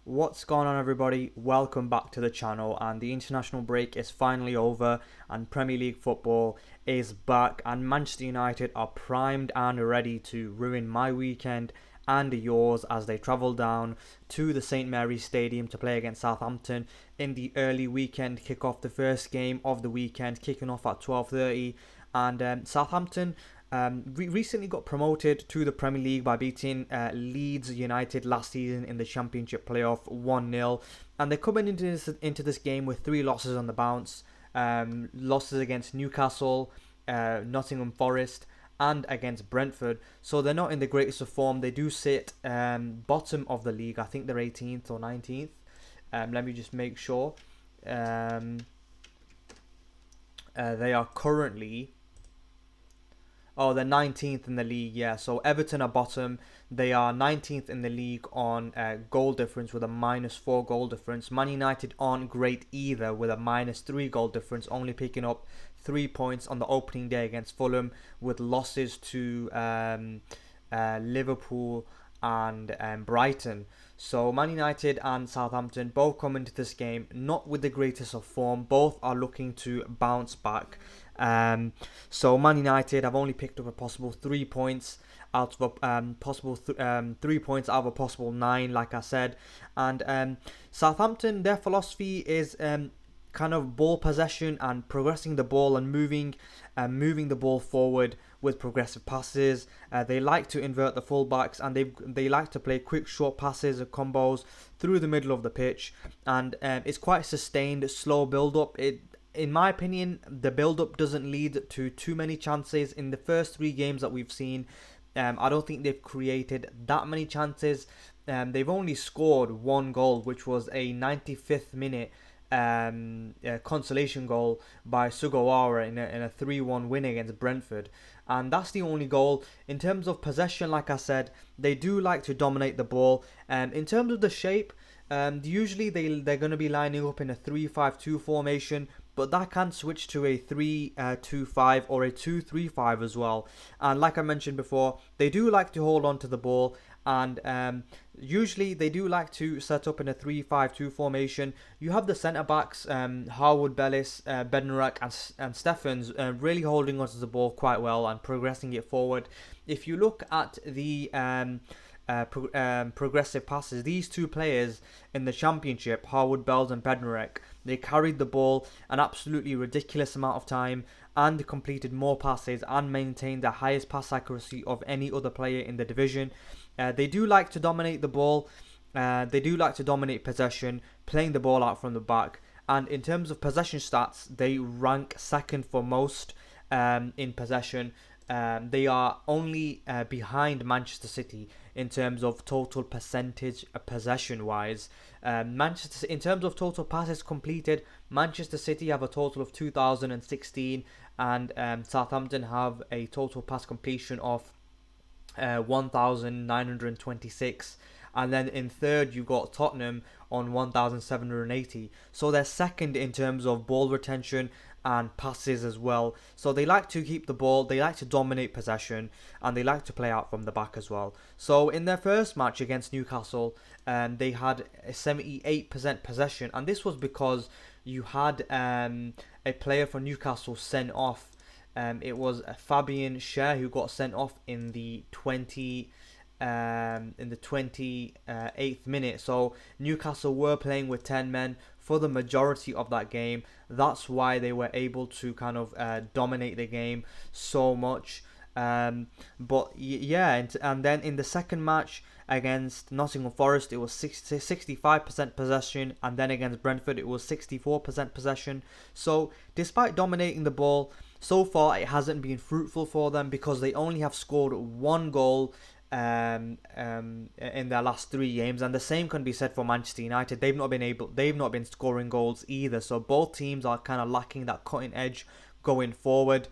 What's going on, everybody? Welcome back to the channel. And the international break is finally over and Premier League football is back, and Manchester United are primed and ready to ruin my weekend and yours as they travel down to the St Mary's Stadium to play against Southampton in the early weekend kickoff. The first game of the weekend kicking off at 12:30, and Southampton recently got promoted to the Premier League by beating Leeds United last season in the Championship playoff 1-0, and they're coming into this game with 3 losses on the bounce. Losses against Newcastle, Nottingham Forest, and against Brentford. So they're not in the greatest of form. They do sit bottom of the league. I think they're 18th or 19th. Let me just make sure. They are currently... Oh, they're 19th in the league, yeah. So Everton are bottom. They are 19th in the league on goal difference with a -4 goal difference. Man United aren't great either with a -3 goal difference, only picking up 3 points on the opening day against Fulham, with losses to Liverpool and Brighton. So Man United and Southampton both come into this game not with the greatest of form. Both are looking to bounce back. So Man United have only picked up a possible 3 points out of a possible 3 points out of a possible 9, like I said. And Southampton, their philosophy is kind of ball possession and progressing the ball and moving the ball forward with progressive passes. They like to invert the fullbacks, and they like to play quick short passes or combos through the middle of the pitch, and it's quite sustained, slow build up. In my opinion, the build-up doesn't lead to too many chances. In the first 3 games that we've seen, I don't think they've created that many chances. They've only scored 1 goal, which was a 95th minute consolation goal by Sugawara in a 3-1 win against Brentford. And that's the only goal. In terms of possession, like I said, they do like to dominate the ball. In terms of the shape, usually they're going to be lining up in a 3-5-2 formation, but that can switch to a 3-2-5 or a 2-3-5 as well. And like I mentioned before, they do like to hold on to the ball, and usually they do like to set up in a 3-5-2 formation. You have the centre backs, Harwood, Bellis, Bednarek, and Stephens, really holding onto the ball quite well and progressing it forward. If you look at the progressive passes, these 2 players in the Championship, Harwood, Bells and Bednarek, they carried the ball an absolutely ridiculous amount of time and completed more passes and maintained the highest pass accuracy of any other player in the division. They do like to dominate the ball. They do like to dominate possession, playing the ball out from the back. And in terms of possession stats, they rank second for most in possession. They are only behind Manchester City in terms of total percentage possession wise. In terms of total passes completed, Manchester City have a total of 2,016, and Southampton have a total pass completion of 1,926. And then in third, you've got Tottenham on 1,780. So they're second in terms of ball retention and passes as well. So they like to keep the ball, they like to dominate possession, and they like to play out from the back as well. So in their first match against Newcastle, they had a 78% possession, and this was because you had a player for Newcastle sent off. It was Fabian Schär who got sent off in the 28th minute. So Newcastle were playing with 10 men for the majority of that game. That's why they were able to kind of dominate the game so much. But yeah, and then in the second match against Nottingham Forest, it was 65% possession, and then against Brentford it was 64% possession. So despite dominating the ball, so far it hasn't been fruitful for them, because they only have scored 1 goal in their last 3 games, and the same can be said for Manchester United. They've not been scoring goals either. So both teams are kind of lacking that cutting edge going forward.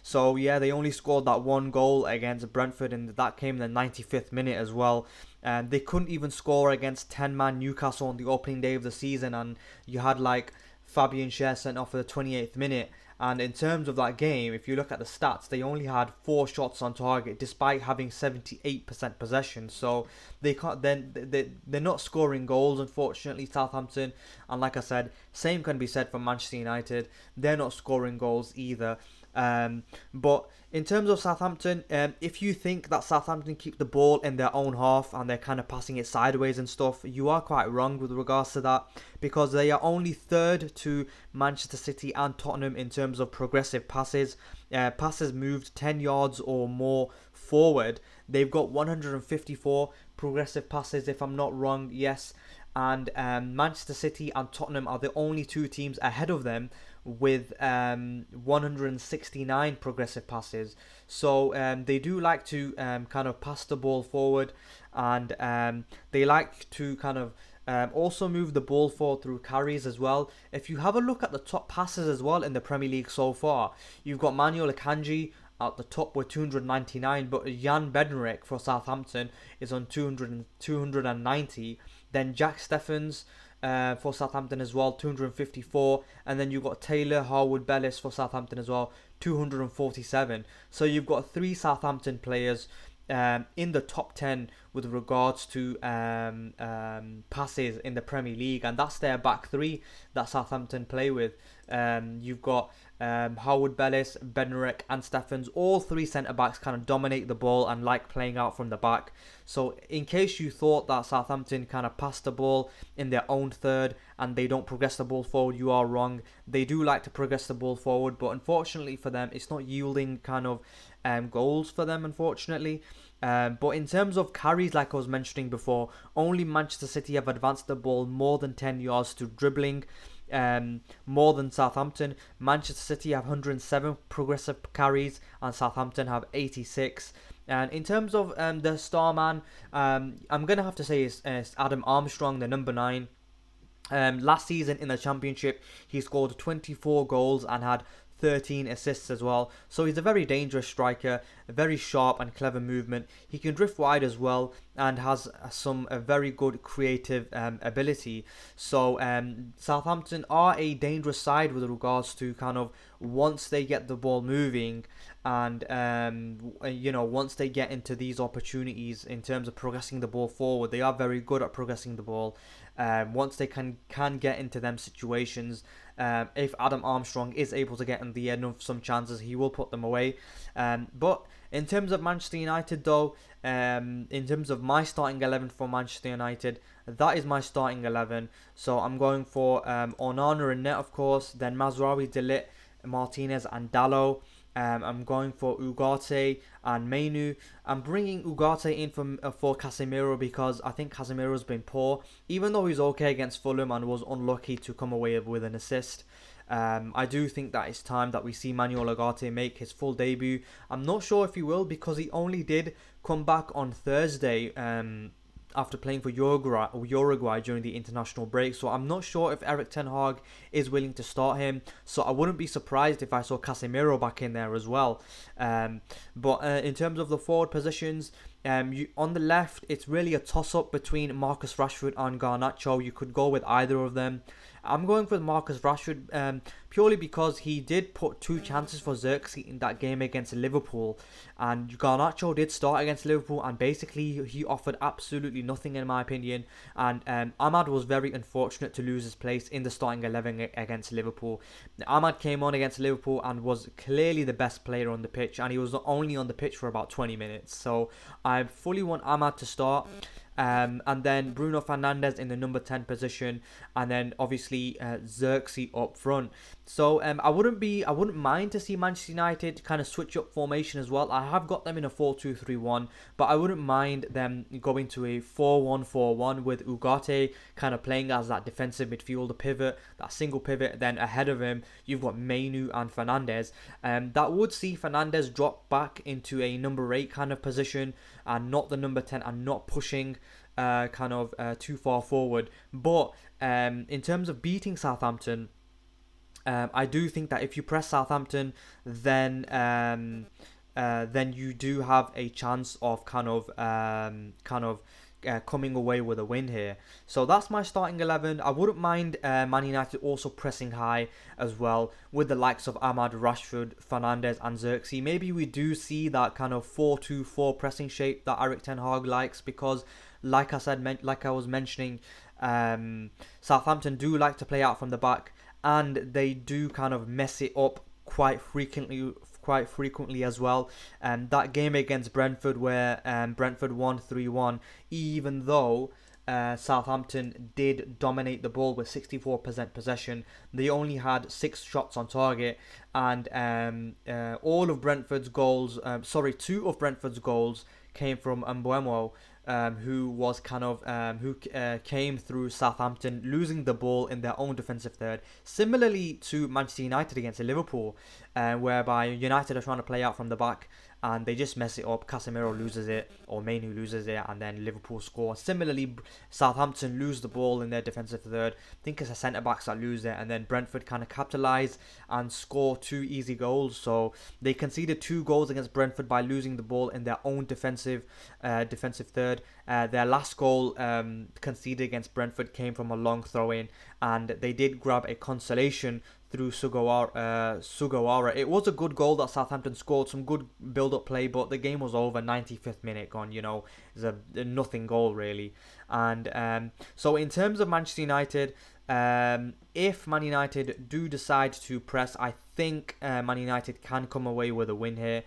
So yeah, they only scored that 1 goal against Brentford, and that came in the 95th minute as well. They couldn't even score against 10-man Newcastle on the opening day of the season, and you had like Fabian Schär sent off for the 28th minute, And in terms of that game, if you look at the stats, they only had 4 shots on target despite having 78% possession. So they can't then they're not scoring goals, unfortunately, Southampton. And like I said, same can be said for Manchester United. They're not scoring goals either. But in terms of Southampton, if you think that Southampton keep the ball in their own half and they're kind of passing it sideways and stuff, you are quite wrong with regards to that, because they are only third to Manchester City and Tottenham in terms of progressive passes. Passes moved 10 yards or more forward. They've got 154 progressive passes, if I'm not wrong, yes. And Manchester City and Tottenham are the only two teams ahead of them with 169 progressive passes. So they do like to kind of pass the ball forward, and they like to kind of also move the ball forward through carries as well. If you have a look at the top passes as well in the Premier League so far, you've got Manuel Akanji at the top with 299, but Jan Bednarek for Southampton is on 290. Then Jack Stephens for Southampton as well, 254. And then you've got Taylor Harwood-Bellis for Southampton as well, 247. So you've got 3 Southampton players in the top 10 with regards to passes in the Premier League, and that's their back 3 that Southampton play with. You've got Harwood-Bellis, Bednarek and Stephens. All 3 centre-backs kind of dominate the ball and like playing out from the back. So in case you thought that Southampton kind of pass the ball in their own third and they don't progress the ball forward, you are wrong. They do like to progress the ball forward, but unfortunately for them, it's not yielding kind of goals for them, unfortunately. But in terms of carries, like I was mentioning before, only Manchester City have advanced the ball more than 10 yards to dribbling, more than Southampton. Manchester City have 107 progressive carries and Southampton have 86. And in terms of the star man, I'm going to have to say it's Adam Armstrong, the number 9. Last season in the Championship, he scored 24 goals and had 13 assists as well. So he's a very dangerous striker, a very sharp and clever movement. He can drift wide as well and has some very good creative ability. So Southampton are a dangerous side with regards to kind of once they get the ball moving and once they get into these opportunities in terms of progressing the ball forward, they are very good at progressing the ball. Once they can get into them situations, if Adam Armstrong is able to get in the end of some chances, he will put them away. But in terms of Manchester United though, in terms of my starting 11 for Manchester United, that is my starting 11. So I'm going for Onana and net, of course, then Mazraoui, De Ligt, Martinez and Dalot. I'm going for Ugarte and Mainu. I'm bringing Ugarte in for Casemiro because I think Casemiro's been poor. Even though he's okay against Fulham and was unlucky to come away with an assist, I do think that it's time that we see Manuel Ugarte make his full debut. I'm not sure if he will because he only did come back on Thursday after playing for Uruguay during the international break. So I'm not sure if Erik ten Hag is willing to start him. So I wouldn't be surprised if I saw Casemiro back in there as well. But in terms of the forward positions, on the left, it's really a toss-up between Marcus Rashford and Garnacho. You could go with either of them. I'm going for Marcus Rashford purely because he did put 2 chances for Xerxes in that game against Liverpool, and Garnacho did start against Liverpool and basically he offered absolutely nothing in my opinion, and Ahmad was very unfortunate to lose his place in the starting 11 against Liverpool. Ahmad came on against Liverpool and was clearly the best player on the pitch, and he was only on the pitch for about 20 minutes, so I fully want Ahmad to start. And then Bruno Fernandes in the number 10 position, and then obviously Xerxes up front. So I wouldn't mind to see Manchester United kind of switch up formation as well. I have got them in a 4-2-3-1, but I wouldn't mind them going to a 4-1-4-1 with Ugarte kind of playing as that defensive midfielder pivot, that single pivot. Then ahead of him, you've got Mainu and Fernandes. That would see Fernandes drop back into a number 8 kind of position and not the number 10 and not pushing too far forward. But in terms of beating Southampton, I do think that if you press Southampton, then you do have a chance of coming away with a win here. So that's my starting 11. I wouldn't mind Man United also pressing high as well with the likes of Ahmad, Rashford, Fernandes and Xerxes. Maybe we do see that kind of 4-2-4 pressing shape that Erik ten Hag likes, because like I said, like I was mentioning, Southampton do like to play out from the back, and they do kind of mess it up quite frequently as well. That game against Brentford where Brentford won 3-1, even though Southampton did dominate the ball with 64% possession, they only had 6 shots on target, and all of Brentford's goals, two of Brentford's goals came from Mbeumo, who was kind of who came through Southampton losing the ball in their own defensive third, similarly to Manchester United against Liverpool, whereby United are trying to play out from the back and they just mess it up. Casemiro loses it, or Mainu loses it, and then Liverpool score. Similarly, Southampton lose the ball in their defensive third. I think it's the centre backs that lose it, and then Brentford kind of capitalise and score 2 easy goals. So they conceded 2 goals against Brentford by losing the ball in their own defensive third. Their last goal conceded against Brentford came from a long throw-in, and they did grab a consolation through Sugawara. It was a good goal that Southampton scored, some good build-up play, but the game was over, 95th minute gone, it's a nothing goal really. And so in terms of Manchester United, if Man United do decide to press, I think Man United can come away with a win here.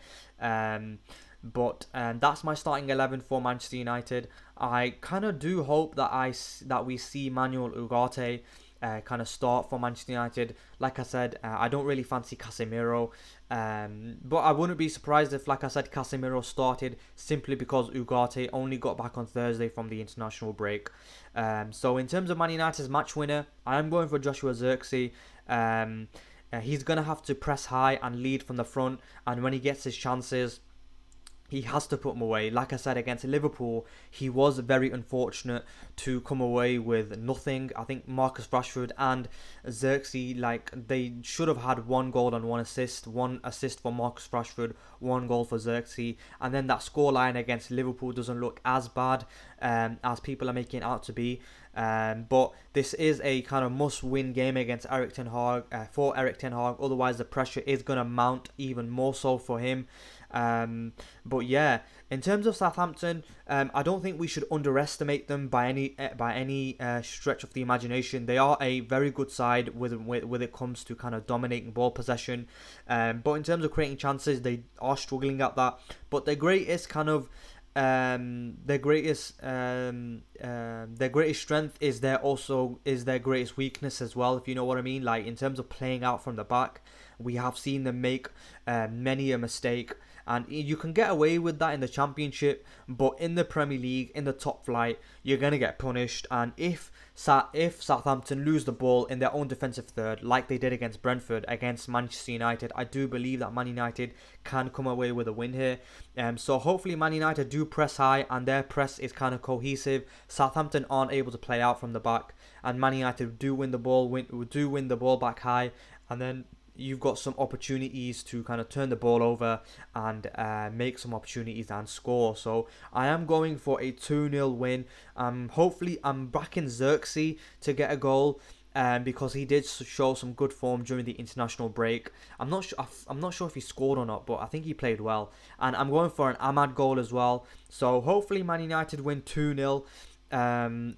But that's my starting 11 for Manchester United. I kind of do hope that we see Manuel Ugarte kind of start for Manchester United. Like I said, I don't really fancy Casemiro, but I wouldn't be surprised if, like I said, Casemiro started simply because Ugarte only got back on Thursday from the international break. So in terms of Man United's match winner, I am going for Joshua Zirkzee. He's going to have to press high and lead from the front, and when he gets his chances, he has to put them away. Like I said, against Liverpool, he was very unfortunate to come away with nothing. I think Marcus Rashford and Xerxes, they should have had 1 goal and 1 assist. 1 assist for Marcus Rashford, 1 goal for Xerxes. And then that scoreline against Liverpool doesn't look as bad as people are making it out to be. But this is a kind of must-win game against Erik ten Hag, for Erik ten Hag. Otherwise, the pressure is going to mount even more so for him. But yeah, in terms of Southampton, I don't think we should underestimate them by any stretch of the imagination. They are a very good side when it comes to kind of dominating ball possession. But in terms of creating chances, they are struggling at that. But their greatest strength is their greatest weakness as well, if you know what I mean. Like, in terms of playing out from the back, we have seen them make many a mistake, and you can get away with that in the Championship, but in the Premier League, in the top flight, you're going to get punished. And if Southampton lose the ball in their own defensive third, like they did against Brentford, against Manchester United, I do believe that Man United can come away with a win here. So hopefully Man United do press high, and their press is kind of cohesive. Southampton aren't able to play out from the back, and Man United do win the ball back high, and then you've got some opportunities to kind of turn the ball over and make some opportunities and score. So I am going for a 2-0 win. Hopefully I'm backing Xerxes to get a goal, because he did show some good form during the international break. I'm not sure if he scored or not, but I think he played well. And I'm going for an Ahmad goal as well. So hopefully Man United win 2-0.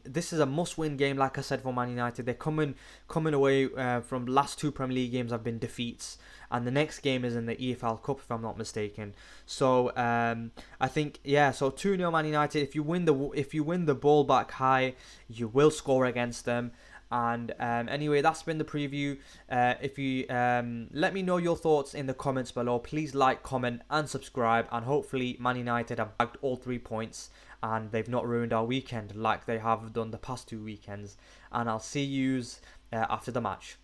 This is a must-win game, like I said, for Man United. They're coming away from last 2 Premier League games have been defeats, and the next game is in the EFL Cup, if I'm not mistaken. So I think, so 2-0 Man United. If you win the ball back high, you will score against them. And anyway, that's been the preview. If you let me know your thoughts in the comments below. Please like, comment and subscribe, and hopefully Man United have bagged all 3 points and they've not ruined our weekend like they have done the past 2 weekends. And I'll see yous after the match.